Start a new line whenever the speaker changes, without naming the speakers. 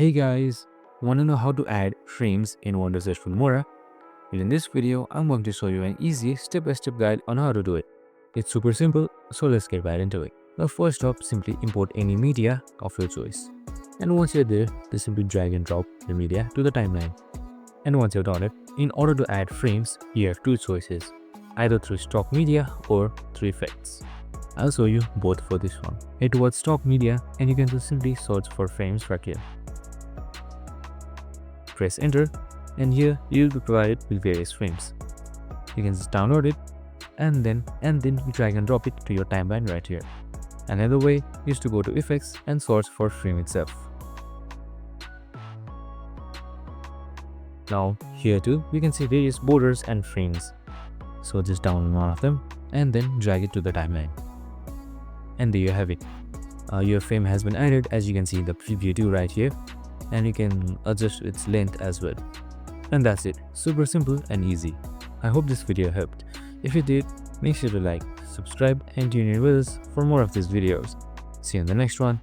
Hey guys, wanna know how to add frames in Wondersearch Filmora? Well, in this video, I'm going to show you an easy step-by-step guide on how to do it. It's super simple, so let's get right into it. Now first off, simply import any media of your choice. And once you're there, just simply drag and drop the media to the timeline. And once you've done it, in order to add frames, you have two choices, either through stock media or through effects. I'll show you both for this one. Head towards stock media and you can just simply search for frames right here. Press enter and here you'll be provided with various frames. You can just download it and then drag and drop it to your timeline right here. Another way is to go to effects and search for frame itself. Now here too you can see various borders and frames. So just download one of them and then drag it to the timeline. And there you have it. Your frame has been added, as you can see in the preview too right here, and you can adjust its length as well. And that's it. Super simple and easy. I hope this video helped. If it did, make sure to like, subscribe and tune in with us for more of these videos. See you in the next one.